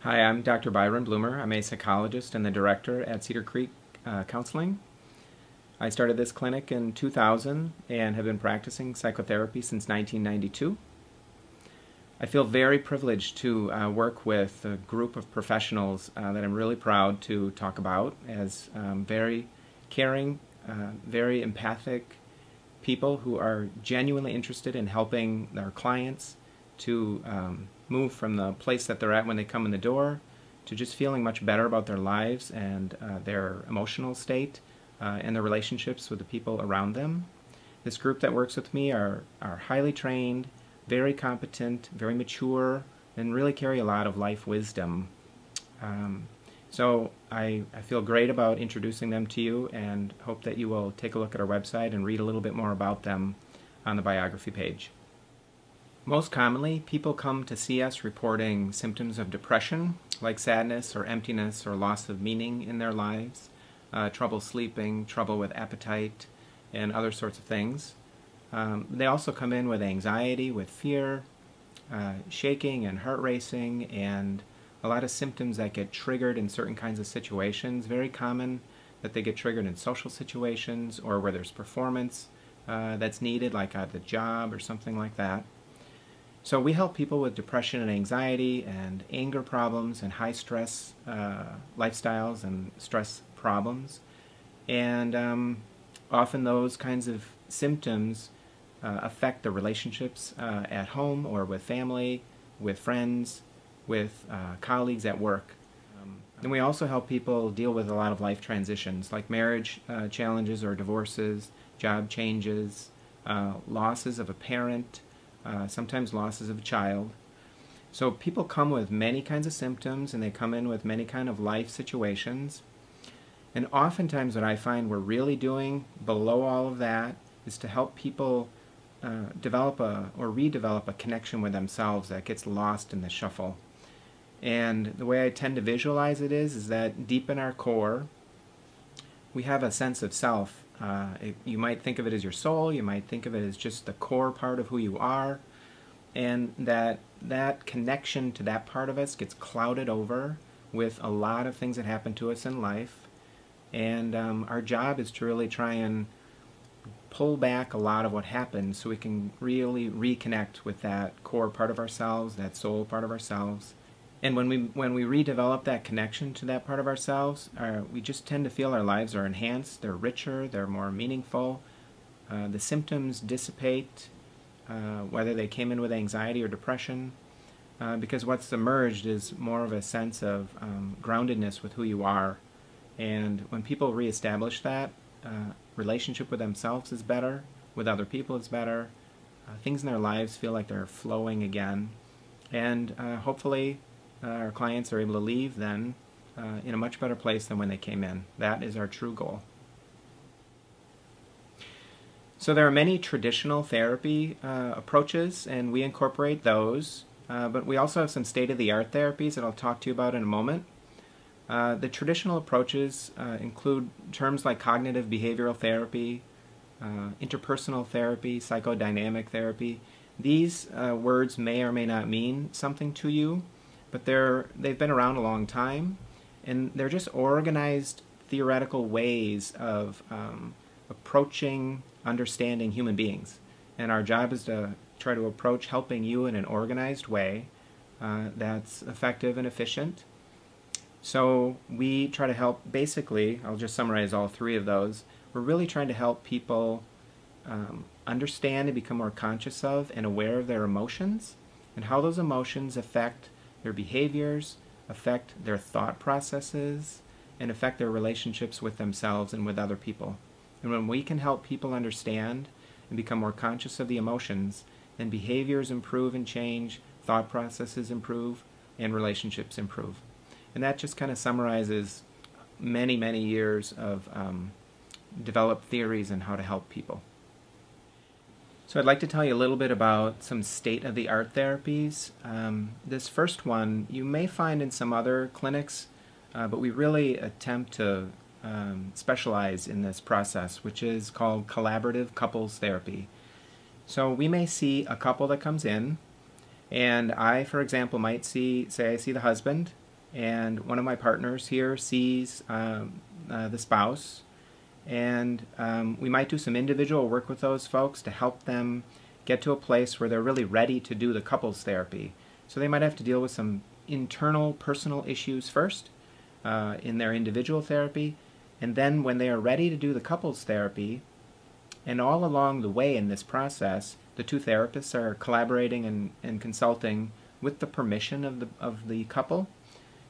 Hi, I'm Dr. Byron Bloomer. I'm a psychologist and the director at Cedar Creek Counseling. I started this clinic in 2000 and have been practicing psychotherapy since 1992. I feel very privileged to work with a group of professionals that I'm really proud to talk about as very caring, very empathic people who are genuinely interested in helping their clients to move from the place that they're at when they come in the door to just feeling much better about their lives and their emotional state and their relationships with the people around them. This group that works with me are highly trained, very competent, very mature, and really carry a lot of life wisdom. So I feel great about introducing them to you and hope that you will take a look at our website and read a little bit more about them on the biography page. Most commonly, people come to see us reporting symptoms of depression, like sadness or emptiness or loss of meaning in their lives, trouble sleeping, trouble with appetite, and other sorts of things. They also come in with anxiety, with fear, shaking and heart racing, and a lot of symptoms that get triggered in certain kinds of situations. Very common that they get triggered in social situations or where there's performance that's needed, like at the job or something like that. So we help people with depression and anxiety and anger problems and high stress lifestyles and stress problems. And often those kinds of symptoms affect the relationships at home or with family, with friends, with colleagues at work. And we also help people deal with a lot of life transitions like marriage challenges or divorces, job changes, losses of a parent, sometimes losses of a child. So people come with many kinds of symptoms and they come in with many kind of life situations. And oftentimes what I find we're really doing below all of that is to help people develop or redevelop a connection with themselves that gets lost in the shuffle. And the way I tend to visualize it is that deep in our core we have a sense of self. You might think of it as your soul, you might think of it as just the core part of who you are, and that connection to that part of us gets clouded over with a lot of things that happen to us in life. And our job is to really try and pull back a lot of what happens so we can really reconnect with that core part of ourselves, that soul part of ourselves. And when we redevelop that connection to that part of ourselves, we just tend to feel our lives are enhanced, they're richer, they're more meaningful. The symptoms dissipate, whether they came in with anxiety or depression, because what's emerged is more of a sense of groundedness with who you are. And when people reestablish that, relationship with themselves is better, with other people is better, things in their lives feel like they're flowing again, and hopefully our clients are able to leave then in a much better place than when they came in. That is our true goal. So there are many traditional therapy approaches, and we incorporate those, but we also have some state-of-the-art therapies that I'll talk to you about in a moment. The traditional approaches include terms like cognitive behavioral therapy, interpersonal therapy, psychodynamic therapy. These words may or may not mean something to you, but they've been around a long time, and they're just organized theoretical ways of approaching understanding human beings. And our job is to try to approach helping you in an organized way that's effective and efficient. So we try to help, basically, I'll just summarize all three of those. We're really trying to help people understand and become more conscious of and aware of their emotions and how those emotions affect their behaviors, affect their thought processes, and affect their relationships with themselves and with other people. And when we can help people understand and become more conscious of the emotions, then behaviors improve and change, thought processes improve, and relationships improve. And that just kind of summarizes many, many years of developed theories on how to help people. So I'd like to tell you a little bit about some state-of-the-art therapies. This first one you may find in some other clinics, but we really attempt to specialize in this process, which is called collaborative couples therapy. So we may see a couple that comes in, and I, for example, might say I see the husband, and one of my partners here sees the spouse, and we might do some individual work with those folks to help them get to a place where they're really ready to do the couples therapy. So they might have to deal with some internal personal issues first in their individual therapy, and then when they are ready to do the couples therapy, and all along the way in this process, the two therapists are collaborating and consulting with the permission of the couple.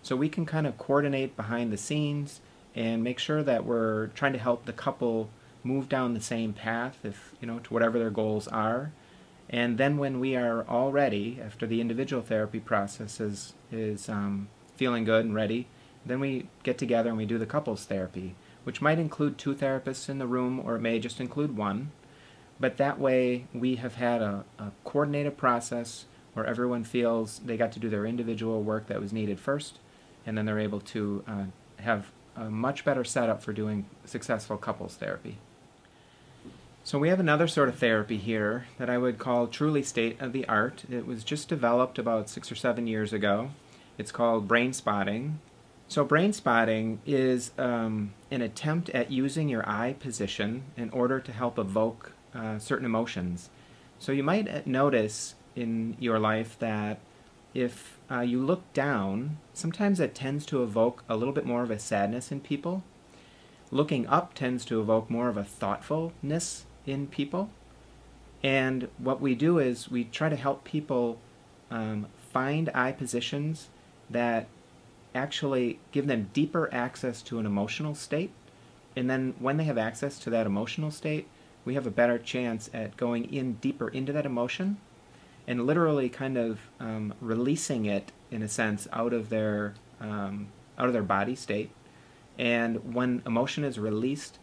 So we can kind of coordinate behind the scenes and make sure that we're trying to help the couple move down the same path, if to whatever their goals are. And then when we are all ready, after the individual therapy process is feeling good and ready, then we get together and we do the couples therapy, which might include two therapists in the room, or it may just include one. But that way we have had a coordinated process where everyone feels they got to do their individual work that was needed first, and then they're able to have a much better setup for doing successful couples therapy. So we have another sort of therapy here that I would call truly state-of-the-art. It was just developed about 6 or 7 years ago. It's called brain spotting. So brain spotting is an attempt at using your eye position in order to help evoke certain emotions. So you might notice in your life that if you look down, sometimes that tends to evoke a little bit more of a sadness in people. Looking up tends to evoke more of a thoughtfulness in people. And what we do is we try to help people find eye positions that actually give them deeper access to an emotional state. And then when they have access to that emotional state, we have a better chance at going in deeper into that emotion and literally kind of releasing it, in a sense, out of their body state. And when emotion is released,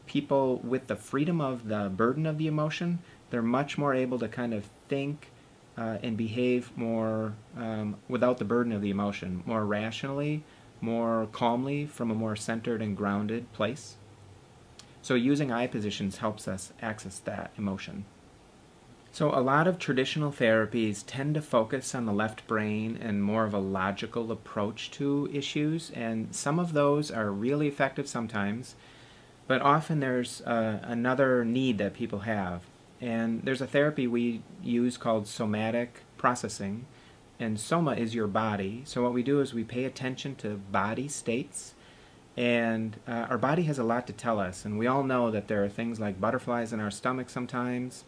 people with the freedom of the burden of the emotion, they're much more able to kind of think and behave more without the burden of the emotion, more rationally, more calmly, from a more centered and grounded place. So using eye positions helps us access that emotion. So a lot of traditional therapies tend to focus on the left brain and more of a logical approach to issues, and some of those are really effective sometimes, but often there's another need that people have. And there's a therapy we use called somatic processing, and soma is your body. So what we do is we pay attention to body states, and our body has a lot to tell us, and we all know that there are things like butterflies in our stomach sometimes,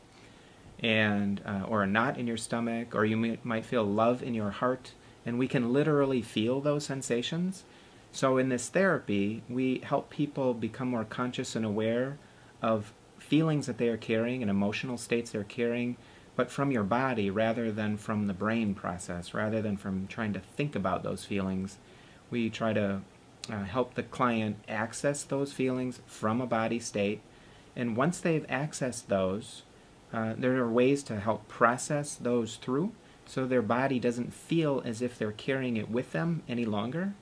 and or a knot in your stomach, or you might feel love in your heart, and we can literally feel those sensations. So in this therapy, we help people become more conscious and aware of feelings that they are carrying and emotional states they're carrying, but from your body rather than from the brain process, rather than from trying to think about those feelings. We try to help the client access those feelings from a body state, and once they've accessed those, there are ways to help process those through so their body doesn't feel as if they're carrying it with them any longer.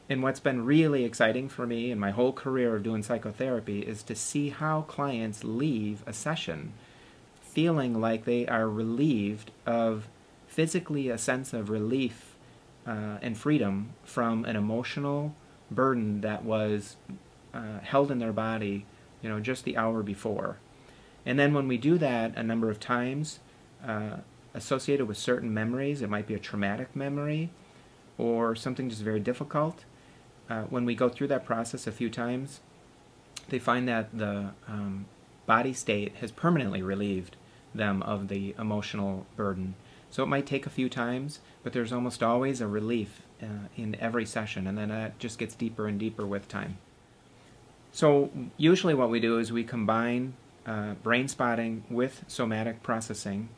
And what's been really exciting for me in my whole career of doing psychotherapy is to see how clients leave a session feeling like they are relieved of physically a sense of relief and freedom from an emotional burden that was held in their body, just the hour before. And then when we do that a number of times, associated with certain memories, it might be a traumatic memory or something just very difficult, when we go through that process a few times, they find that the body state has permanently relieved them of the emotional burden. So it might take a few times, but there's almost always a relief in every session, and then that just gets deeper and deeper with time. So usually what we do is we combine brain spotting with somatic processing,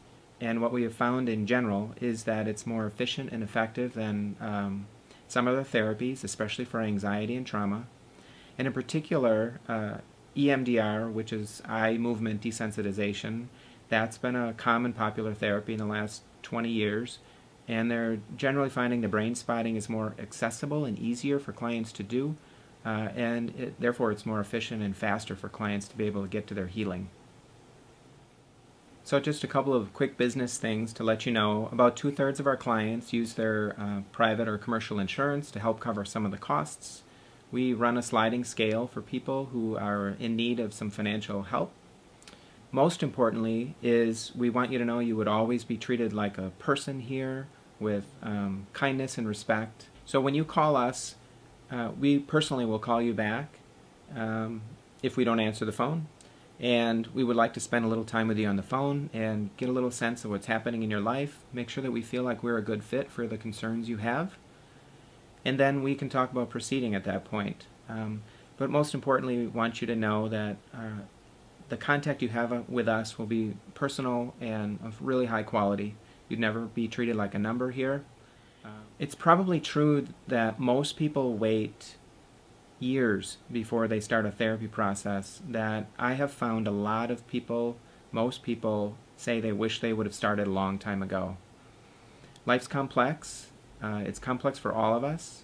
and what we have found in general is that it's more efficient and effective than some other therapies, especially for anxiety and trauma. And in particular, EMDR, which is eye movement desensitization, that's been a common popular therapy in the last 20 years, and they're generally finding the brain spotting is more accessible and easier for clients to do, and therefore it's more efficient and faster for clients to be able to get to their healing. So just a couple of quick business things to let you know. About 2/3 of our clients use their private or commercial insurance to help cover some of the costs. We run a sliding scale for people who are in need of some financial help. Most importantly is we want you to know you would always be treated like a person here with kindness and respect. So when you call us, we personally will call you back if we don't answer the phone. And we would like to spend a little time with you on the phone and get a little sense of what's happening in your life. Make sure that we feel like we're a good fit for the concerns you have. And then we can talk about proceeding at that point. But most importantly, we want you to know that the contact you have with us will be personal and of really high quality. You'd never be treated like a number here. It's probably true that most people wait years before they start a therapy process. That I have found a lot of people, most people, say they wish they would have started a long time ago. Life's complex. It's complex for all of us,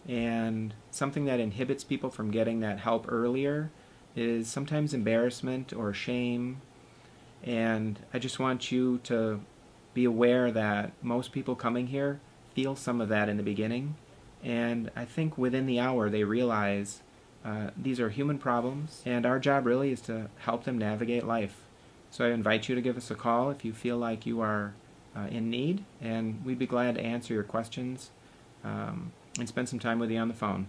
and something that inhibits people from getting that help earlier is sometimes embarrassment or shame. And I just want you to be aware that most people coming here feel some of that in the beginning, and I think within the hour they realize these are human problems, and our job really is to help them navigate life. So I invite you to give us a call if you feel like you are in need, and we'd be glad to answer your questions and spend some time with you on the phone.